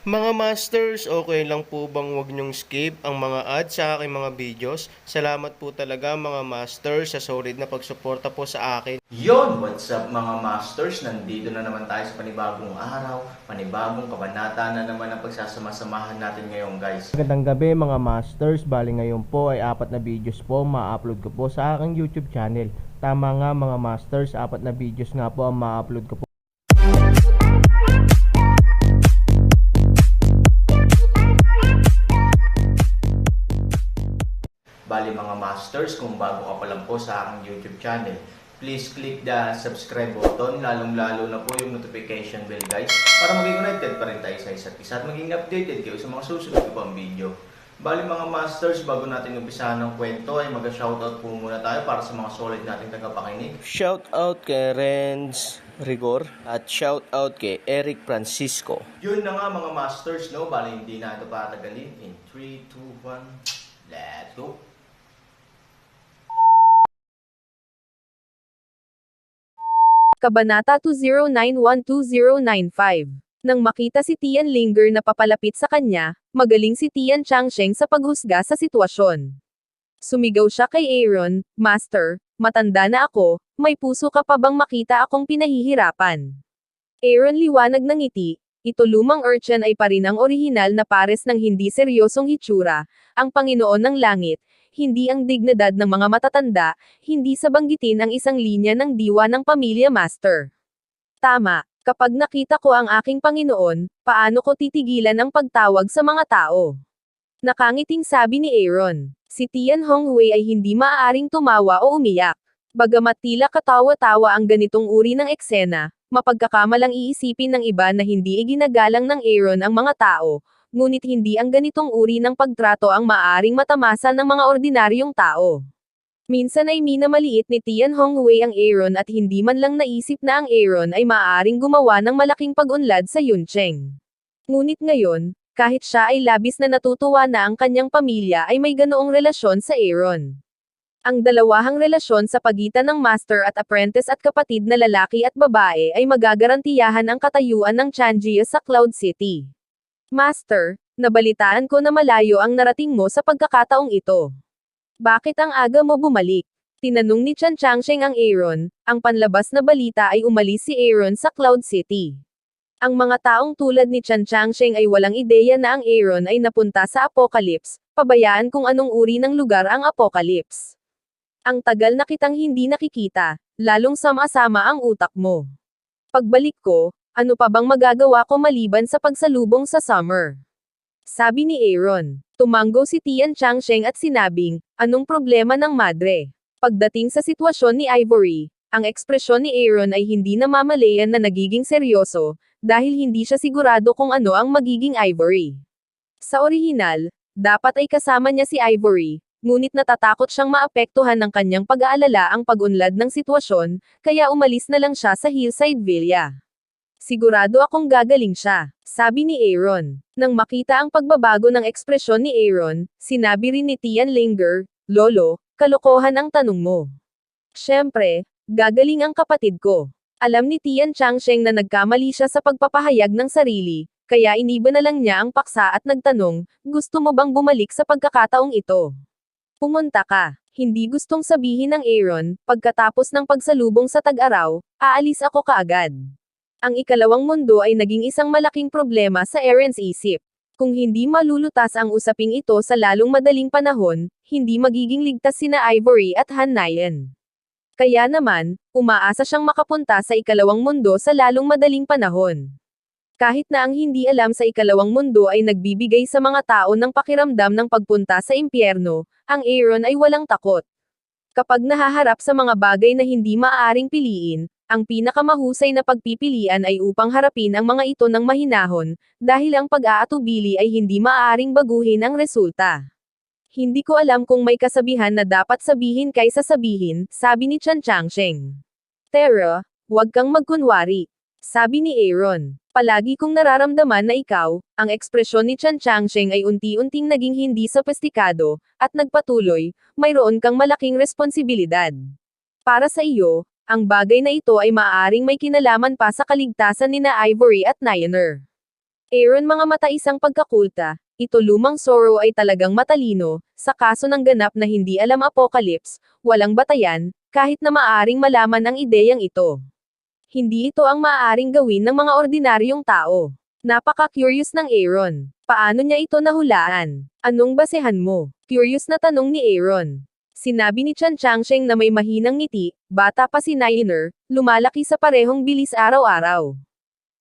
Mga masters, okay lang po bang wag niyong skip ang mga ads sa aking mga videos? Salamat po talaga mga masters sa solid na pagsuporta po sa akin. Yon, what's up mga masters? Nandito na naman tayo sa panibagong araw, panibagong kabanata na naman ang pagsasama-samahan natin ngayon guys. Magandang gabi mga masters, bali ngayon po ay 4 na videos po ma-upload ko po sa aking YouTube channel. Tama nga mga masters, 4 na videos nga po ang ma-upload ko po. Bali mga masters, kung bago ka pa lang po sa aking YouTube channel, please click the subscribe button, lalong-lalo na po yung notification bell guys, para maging connected pa rin tayo sa isa't isa at maging updated kayo sa mga susunod ko pang video. Bali mga masters, bago natin umpisahan ng kwento ay mag-shoutout po muna tayo para sa mga solid nating tagapakinig. Shout out kay Renz Rigor at shout out kay Eric Francisco. Yun na nga mga masters, no? Bali hindi na ito patagalin. In 3, 2, 1, let's go! Kabanata 2091-2095. Nang makita si Tian Linger na papalapit sa kanya, magaling si Tian Changsheng sa paghusga sa sitwasyon. Sumigaw siya kay Aaron, Master, matanda na ako, may puso ka pa bang makita akong pinahihirapan? Aaron liwanag ng ngiti, ito lumang urchin ay pa rin ang orihinal na pares ng hindi seryosong hitsura, ang Panginoon ng Langit, hindi ang dignidad ng mga matatanda, hindi sa banggitin ang isang linya ng diwa ng pamilya Master. Tama, kapag nakita ko ang aking Panginoon, paano ko titigilan ang pagtawag sa mga tao? Nakangiting sabi ni Aaron. Si Tian Hongwei ay hindi maaaring tumawa o umiyak. Bagamat tila katawa-tawa ang ganitong uri ng eksena, mapagkakamalang iisipin ng iba na hindi iginagalang ng Aaron ang mga tao, ngunit hindi ang ganitong uri ng pagtrato ang maaaring matamasa ng mga ordinaryong tao. Minsan ay minamaliit ni Tian Hongwei ang Aaron at hindi man lang naisip na ang Aaron ay maaaring gumawa ng malaking pag-unlad sa Yuncheng. Ngunit ngayon, kahit siya ay labis na natutuwa na ang kanyang pamilya ay may ganoong relasyon sa Aaron. Ang dalawahang relasyon sa pagitan ng master at apprentice at kapatid na lalaki at babae ay magagarantiyahan ang katayuan ng Changjia sa Cloud City. Master, nabalitaan ko na malayo ang narating mo sa pagkakataong ito. Bakit ang aga mo bumalik? Tinanong ni Chan Changsheng ang Aaron, ang panlabas na balita ay umalis si Aaron sa Cloud City. Ang mga taong tulad ni Chan Changsheng ay walang ideya na ang Aaron ay napunta sa Apocalypse, pabayaan kung anong uri ng lugar ang Apocalypse. Ang tagal na kitang hindi nakikita, lalong sama-sama ang utak mo. Pagbalik ko, ano pa bang magagawa ko maliban sa pagsalubong sa summer? Sabi ni Aaron. Tumanggo si Tian Changsheng at sinabing, anong problema ng madre? Pagdating sa sitwasyon ni Ivory, ang ekspresyon ni Aaron ay hindi namamalayan na nagiging seryoso, dahil hindi siya sigurado kung ano ang magiging Ivory. Sa orihinal, dapat ay kasama niya si Ivory, ngunit natatakot siyang maapektuhan ng kanyang pag-aalala ang pag-unlad ng sitwasyon, kaya umalis na lang siya sa Hillside Villa. Sigurado akong gagaling siya, sabi ni Aaron. Nang makita ang pagbabago ng ekspresyon ni Aaron, sinabi rin ni Tian Linger, Lolo, kalokohan ang tanong mo. Siyempre, gagaling ang kapatid ko. Alam ni Tian Changsheng na nagkamali siya sa pagpapahayag ng sarili, kaya iniba na lang niya ang paksa at nagtanong, gusto mo bang bumalik sa pagkakataong ito? Pumunta ka. Hindi gustong sabihin ng Aaron, pagkatapos ng pagsalubong sa tag-araw, aalis ako kaagad. Ang ikalawang mundo ay naging isang malaking problema sa Aaron's isip. Kung hindi malulutas ang usaping ito sa lalong madaling panahon, hindi magiging ligtas sina Ivory at Han Nayan. Kaya naman, umaasa siyang makapunta sa ikalawang mundo sa lalong madaling panahon. Kahit na ang hindi alam sa ikalawang mundo ay nagbibigay sa mga tao ng pakiramdam ng pagpunta sa impyerno, ang Aaron ay walang takot. Kapag nahaharap sa mga bagay na hindi maaaring piliin, ang pinakamahusay na pagpipilian ay upang harapin ang mga ito ng mahinahon, dahil ang pag-aatubili ay hindi maaaring baguhin ang resulta. Hindi ko alam kung may kasabihan na dapat sabihin kaysa sabihin, sabi ni Chan Changsheng. Tara, huwag kang magkunwari. Sabi ni Aaron. Palagi kong nararamdaman na ikaw, ang ekspresyon ni Chan Changsheng ay unti-unting naging hindi sophisticado, at nagpatuloy, mayroon kang malaking responsibilidad. Para sa iyo, ang bagay na ito ay maaaring may kinalaman pa sa kaligtasan ni na Ivory at Nyaner. Aaron mga mata isang pagkakulta, ito lumang Zoro ay talagang matalino, sa kaso ng ganap na hindi alam Apocalypse, walang batayan, kahit na maaring malaman ang ideyang ito. Hindi ito ang maaaring gawin ng mga ordinaryong tao. Napaka-curious ng Aaron. Paano niya ito nahulaan? Anong basehan mo? Curious na tanong ni Aaron. Sinabi ni Chan Changsheng na may mahinang ngiti, bata pa si Niner, lumalaki sa parehong bilis araw-araw.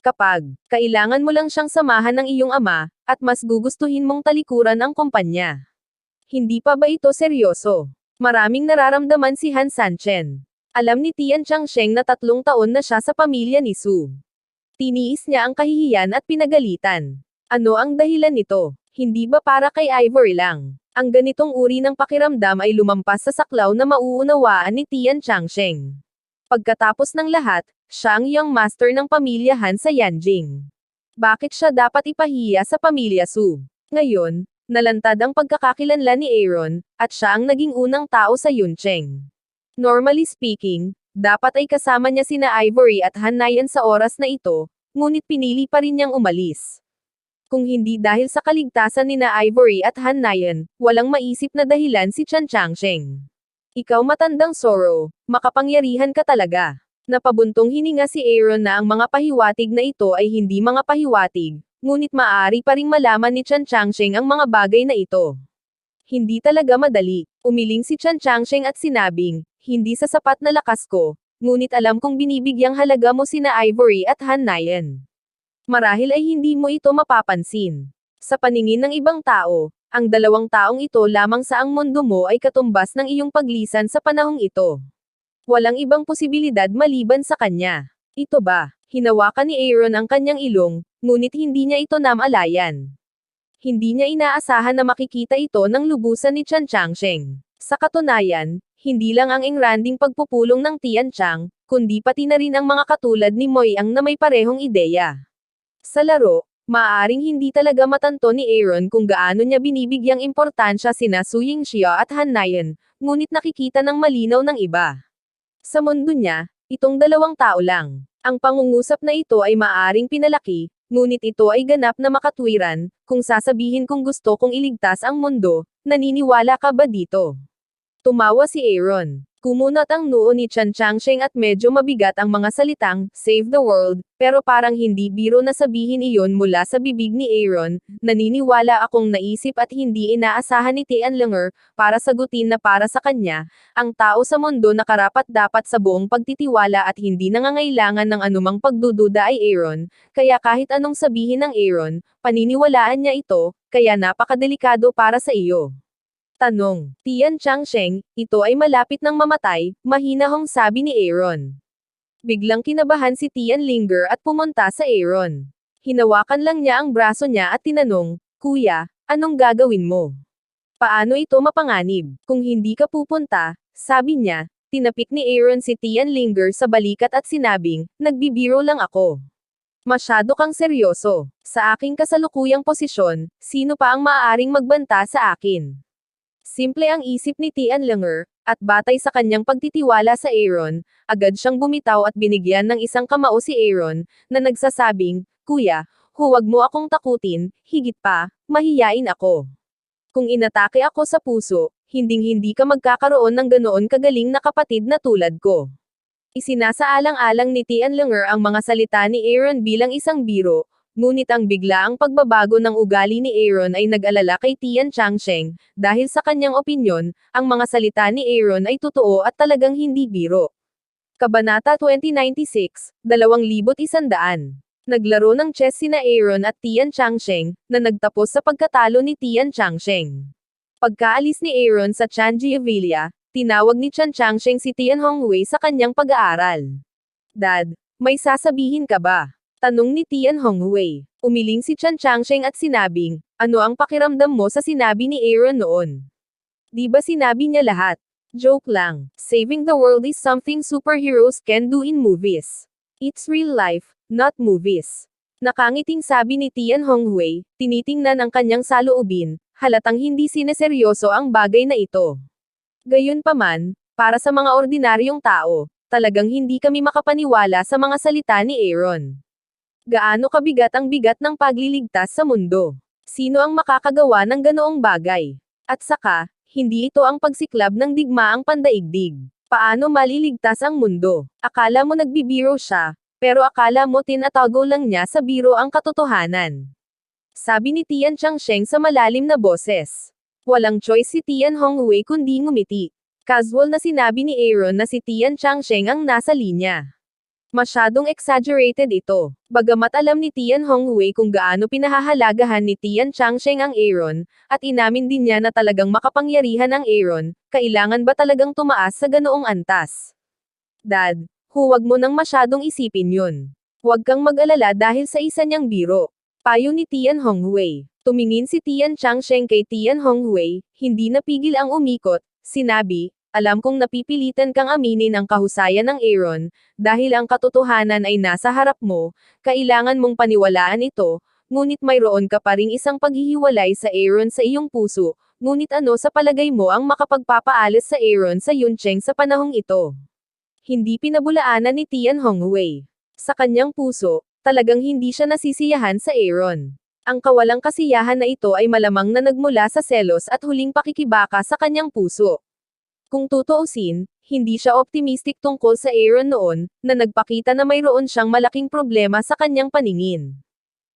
Kapag kailangan mo lang siyang samahan ng iyong ama, at mas gugustuhin mong talikuran ang kumpanya. Hindi pa ba ito seryoso? Maraming nararamdaman si Han Sanchen. Alam ni Tian Changsheng na 3 taon na siya sa pamilya ni Su. Tiniis niya ang kahihiyan at pinagalitan. Ano ang dahilan nito? Hindi ba para kay Ivory lang? Ang ganitong uri ng pakiramdam ay lumampas sa saklaw na mauunawaan ni Tian Changsheng. Pagkatapos ng lahat, siya ang young master ng pamilya Han sa Yanjing. Bakit siya dapat ipahiya sa pamilya Su? Ngayon, nalantad ang pagkakakilanlan ni Aaron, at siya ang naging unang tao sa Yuncheng. Normally speaking, dapat ay kasama niya sina Ivory at Han Nayan sa oras na ito, ngunit pinili pa rin niyang umalis. Kung hindi dahil sa kaligtasan ni na Ivory at Han Nayan, walang maisip na dahilan si Chan Changsheng. Ikaw matandang Zoro, makapangyarihan ka talaga. Napabuntong hininga si Aaron na ang mga pahiwatig na ito ay hindi mga pahiwatig, ngunit maaari pa ring malaman ni Chan Changsheng ang mga bagay na ito. Hindi talaga madali. Umiling si Chan Changsheng at sinabing, hindi sa sapat na lakas ko, ngunit alam kong binibigyang halaga mo sina Ivory at Han Nayan. Marahil ay hindi mo ito mapapansin. Sa paningin ng ibang tao, ang 2 taong ito lamang sa ang mundo mo ay katumbas ng iyong paglisan sa panahong ito. Walang ibang posibilidad maliban sa kanya. Ito ba? Hinawakan ni Aaron ang kanyang ilong, ngunit hindi niya ito namalayan. Hindi niya inaasahan na makikita ito ng lubusan ni Chan Changsheng. Sa katunayan, hindi lang ang engranding pagpupulong ng Tian Chang, kundi pati na rin ang mga katulad ni Moy ang na may parehong ideya. Sa laro, maaaring hindi talaga matanto ni Aaron kung gaano niya binibigyang importansya sina Su Yingxia at Han Nayan, ngunit nakikita ng malinaw ng iba. Sa mundo niya, itong 2 tao lang. Ang pangungusap na ito ay maaaring pinalaki, ngunit ito ay ganap na makatwiran, kung sasabihin kong gusto kong iligtas ang mundo, naniniwala ka ba dito? Tumawa si Aaron. Kumunat ang noo ni Chan Changsheng at medyo mabigat ang mga salitang, save the world, pero parang hindi biro na sabihin iyon mula sa bibig ni Aaron, naniniwala akong naisip at hindi inaasahan ni Tianlinger, para sagutin na para sa kanya, ang tao sa mundo na karapat-dapat sa buong pagtitiwala at hindi nangangailangan ng anumang pagdududa ay Aaron, kaya kahit anong sabihin ng Aaron, paniniwalaan niya ito, kaya napakadelikado para sa iyo. Tanong. Tian Changsheng, ito ay malapit ng mamatay, mahinahong sabi ni Aaron. Biglang kinabahan si Tianlinger at pumunta sa Aaron. Hinawakan lang niya ang braso niya at tinanong, Kuya, anong gagawin mo? Paano ito mapanganib? Kung hindi ka pupunta, sabi niya, tinapik ni Aaron si Tianlinger sa balikat at sinabing, nagbibiro lang ako. Masyado kang seryoso. Sa aking kasalukuyang posisyon, sino pa ang maaaring magbanta sa akin? Simple ang isip ni Tianlinger, at batay sa kanyang pagtitiwala sa Aaron, agad siyang bumitaw at binigyan ng isang kamao si Aaron, na nagsasabing, Kuya, huwag mo akong takutin, higit pa, mahiyain ako. Kung inatake ako sa puso, hinding-hindi ka magkakaroon ng ganoon kagaling na kapatid na tulad ko. Isinasaalang-alang ni Tianlinger ang mga salita ni Aaron bilang isang biro, ngunit ang biglaang pagbabago ng ugali ni Aaron ay nag-alala kay Tian Changsheng, dahil sa kanyang opinyon, ang mga salita ni Aaron ay totoo at talagang hindi biro. Kabanata 2096, 2100. Naglaro ng chess sina Aaron at Tian Changsheng, na nagtapos sa pagkatalo ni Tian Changsheng. Pagkaalis ni Aaron sa Chanji Avila, tinawag ni Chan Changsheng si Tian Hongwei sa kanyang pag-aaral. Dad, may sasabihin ka ba? Tanong ni Tian Hongwei. Umiling si Chan Changsheng at sinabing, ano ang pakiramdam mo sa sinabi ni Aaron noon? Di ba sinabi niya lahat? Joke lang. Saving the world is something superheroes can do in movies. It's real life, not movies. Nakangiting sabi ni Tian Hongwei, tinitingnan ang kanyang saloobin, halatang hindi sineseryoso ang bagay na ito. Gayunpaman, para sa mga ordinaryong tao, talagang hindi kami makapaniwala sa mga salita ni Aaron. Gaano kabigat ang bigat ng pagliligtas sa mundo? Sino ang makakagawa ng ganoong bagay? At saka, hindi ito ang pagsiklab ng digmaang pandaigdig. Paano maliligtas ang mundo? Akala mo nagbibiro siya, pero akala mo tinatago lang niya sa biro ang katotohanan. Sabi ni Tian Changsheng sa malalim na boses. Walang choice si Tian Hongwei kundi ngumiti. Casual na sinabi ni Aaron na si Tian Changsheng ang nasa linya. Masyadong exaggerated ito. Bagamat alam ni Tian Hongwei kung gaano pinahahalagahan ni Tian Changsheng ang Aaron, at inamin din niya na talagang makapangyarihan ang Aaron, kailangan ba talagang tumaas sa ganoong antas? Dad, huwag mo nang masyadong isipin yun. Huwag kang mag-alala dahil sa isa niyang biro. Payo ni Tian Hongwei. Tumingin si Tian Changsheng kay Tian Hongwei, hindi napigil ang umikot, sinabi, alam kong napipilitan kang aminin ang kahusayan ng Aaron, dahil ang katotohanan ay nasa harap mo, kailangan mong paniwalaan ito, ngunit mayroon ka pa ring isang paghihiwalay sa Aaron sa iyong puso, ngunit ano sa palagay mo ang makapagpapaalis sa Aaron sa Yuncheng sa panahong ito? Hindi pinabulaanan ni Tian Hongwei. Sa kanyang puso, talagang hindi siya nasisiyahan sa Aaron. Ang kawalang kasiyahan na ito ay malamang na nagmula sa selos at huling pakikibaka sa kanyang puso. Kung tutuusin, hindi siya optimistic tungkol sa Aaron noon, na nagpakita na mayroon siyang malaking problema sa kanyang paningin.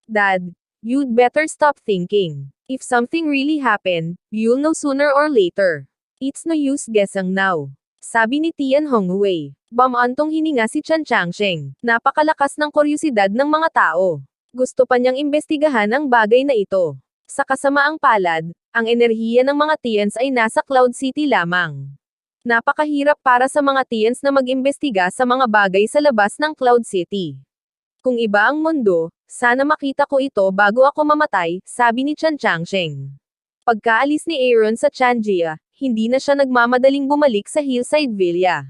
Dad, you'd better stop thinking. If something really happened, you'll know sooner or later. It's no use guessing now. Sabi ni Tian Hongwei. Bamantong hininga si Chan Changsheng. Napakalakas ng kuryusidad ng mga tao. Gusto pa niyang imbestigahan ang bagay na ito. Sa kasamaang palad, ang enerhiya ng mga Tians ay nasa Cloud City lamang. Napakahirap para sa mga Tians na mag-imbestiga sa mga bagay sa labas ng Cloud City. Kung iba ang mundo, sana makita ko ito bago ako mamatay, sabi ni Chan Changsheng. Pagkaalis ni Aaron sa Changjia, hindi na siya nagmamadaling bumalik sa Hillside Villa.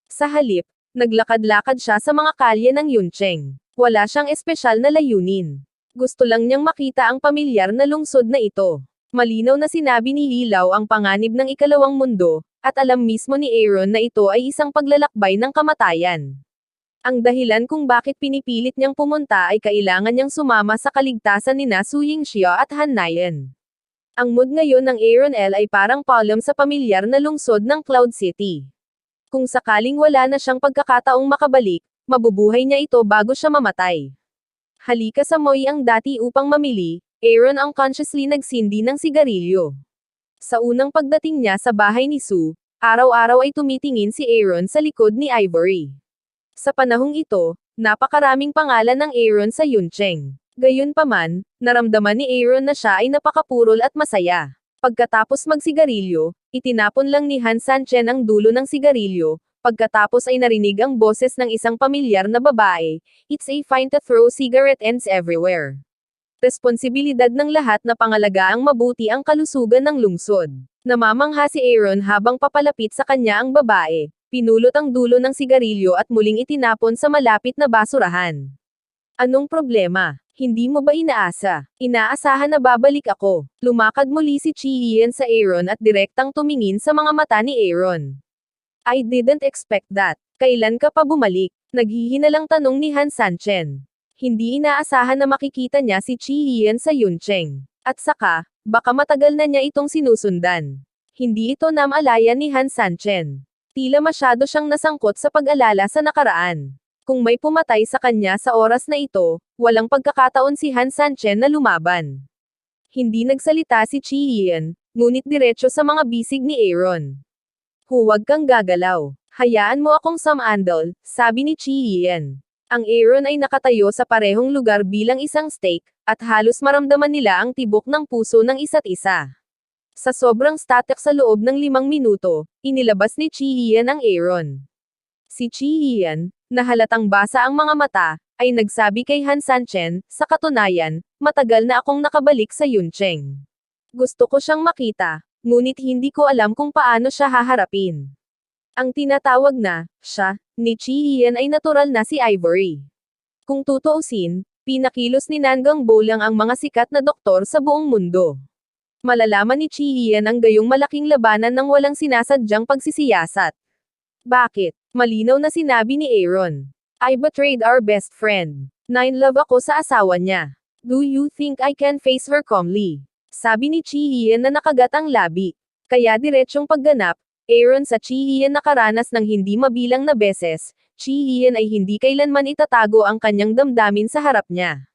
Sa halip, naglakad-lakad siya sa mga kalye ng Yuncheng. Wala siyang espesyal na layunin. Gusto lang niyang makita ang pamilyar na lungsod na ito. Malinaw na sinabi ni Lilaw ang panganib ng ikalawang mundo, at alam mismo ni Aaron na ito ay isang paglalakbay ng kamatayan. Ang dahilan kung bakit pinipilit niyang pumunta ay kailangan niyang sumama sa kaligtasan ni Su Yingxia at Han Nayan. Ang mood ngayon ng Aaron L ay parang palom sa pamilyar na lungsod ng Cloud City. Kung sakaling wala na siyang pagkakataong makabalik, mabubuhay niya ito bago siya mamatay. Halika sa Moy ang dati upang mamili, Aaron unconsciously nagsindi ng sigarilyo. Sa unang pagdating niya sa bahay ni Sue, araw-araw ay tumitingin si Aaron sa likod ni Ivory. Sa panahong ito, napakaraming pangalan ng Aaron sa Yuncheng. Gayunpaman, naramdaman ni Aaron na siya ay napakapurol at masaya. Pagkatapos magsigarilyo, itinapon lang ni Han Sanchen ang dulo ng sigarilyo, pagkatapos ay narinig ang boses ng isang pamilyar na babae, "It's a fine to throw cigarette ends everywhere." Responsibilidad ng lahat na pangalagaan mabuti ang kalusugan ng lungsod. Namamangha si Aaron habang papalapit sa kanya ang babae, pinulot ang dulo ng sigarilyo at muling itinapon sa malapit na basurahan. Anong problema? Hindi mo ba inaasa? Inaasahan na babalik ako. Lumakad muli si Chi Yian sa Aaron at direktang tumingin sa mga mata ni Aaron. I didn't expect that. Kailan ka pa bumalik? Naghihinalang tanong ni Han Sanchen. Hindi inaasahan na makikita niya si Chi Yian sa Yuncheng. At saka, baka matagal na niya itong sinusundan. Hindi ito namalayan ni Han Sanchen. Tila masyado siyang nasangkot sa pag-alala sa nakaraan. Kung may pumatay sa kanya sa oras na ito, walang pagkakataon si Han Sanchen na lumaban. Hindi nagsalita si Chi Yian, ngunit diretso sa mga bisig ni Aaron. Huwag kang gagalaw. Hayaan mo akong samandal, sabi ni Chi Yian. Ang Aaron ay nakatayo sa parehong lugar bilang isang stake, at halos maramdaman nila ang tibok ng puso ng isa't isa. Sa sobrang static sa loob ng 5 minuto, inilabas ni Chi Yian ang Aaron. Si Chi Yian, na halatang basa ang mga mata, ay nagsabi kay Han Sanchen, sa katunayan, matagal na akong nakabalik sa Yuncheng. Gusto ko siyang makita, ngunit hindi ko alam kung paano siya haharapin. Ang tinatawag na, siya, ni Chi Yian ay natural na si Ivory. Kung tutuusin, pinakilos ni Nangang Bo lang ang mga sikat na doktor sa buong mundo. Malalaman ni Chi Yian ang gayong malaking labanan ng walang sinasadyang pagsisiyasat. Bakit? Malinaw na sinabi ni Aaron. I betrayed our best friend. 9 love ako sa asawa niya. Do you think I can face her calmly? Sabi ni Chi Ian na nakagat ang labi. Kaya diretsyong pagganap, Aaron sa Chi Ian nakaranas ng hindi mabilang na beses, Chi Ian ay hindi kailanman itatago ang kanyang damdamin sa harap niya.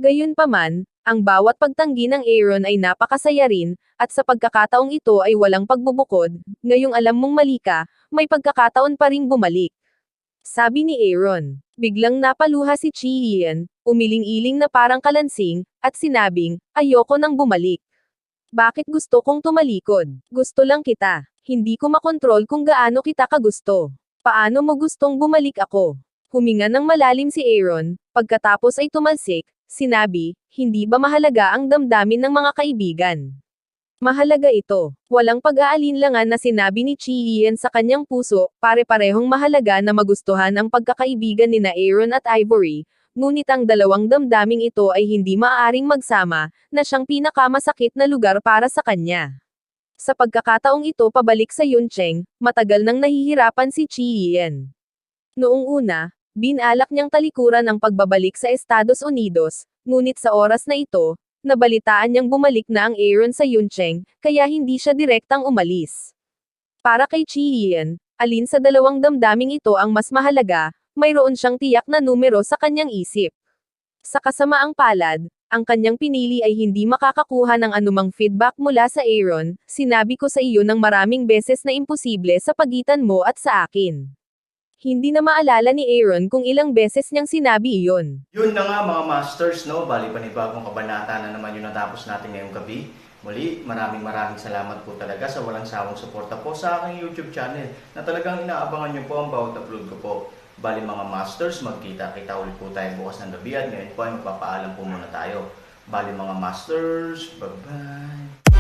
Gayunpaman, ang bawat pagtanggi ng Aaron ay napakasaya rin, at sa pagkakataong ito ay walang pagbubukod, ngayong alam mong mali ka, may pagkakataon pa ring bumalik. Sabi ni Aaron. Biglang napaluha si Chi Ian, umiling-iling na parang kalansing, at sinabing, ayoko nang bumalik. Bakit gusto kong tumalikod? Gusto lang kita. Hindi ko makontrol kung gaano kita kagusto. Paano mo gustong bumalik ako? Huminga ng malalim si Aaron, pagkatapos ay tumalsik, sinabi, hindi ba mahalaga ang damdamin ng mga kaibigan? Mahalaga ito. Walang pag-aalinlangan na sinabi ni Chi Ian sa kanyang puso, pare-parehong mahalaga na magustuhan ang pagkakaibigan nina Aaron at Ivory, ngunit ang dalawang damdaming ito ay hindi maaaring magsama, na siyang pinakamasakit na lugar para sa kanya. Sa pagkakataong ito pabalik sa Yuncheng, matagal nang nahihirapan si Chi Ian. Noong una, binalak niyang talikuran ang pagbabalik sa Estados Unidos, ngunit sa oras na ito, nabalitaan niyang bumalik na ang Aaron sa Yuncheng, kaya hindi siya direktang umalis. Para kay Chi Ian, alin sa dalawang damdaming ito ang mas mahalaga, mayroon siyang tiyak na numero sa kanyang isip. Sa kasamaang palad, ang kanyang pinili ay hindi makakakuha ng anumang feedback mula sa Aaron, sinabi ko sa iyo ng maraming beses na imposible sa pagitan mo at sa akin. Hindi na maalala ni Aaron kung ilang beses niyang sinabi iyon. Yun na nga mga masters, no? Bali panibagong kabanata na naman yung natapos natin ngayong gabi. Muli, maraming salamat po talaga sa walang sawang suporta po sa aking YouTube channel na talagang inaabangan niyo po ang bawat upload ko po. Bali mga masters, magkita-kita ulit po tayo bukas ng gabi at ngayon po ay magpapaalam po muna tayo. Bali mga masters, bye-bye!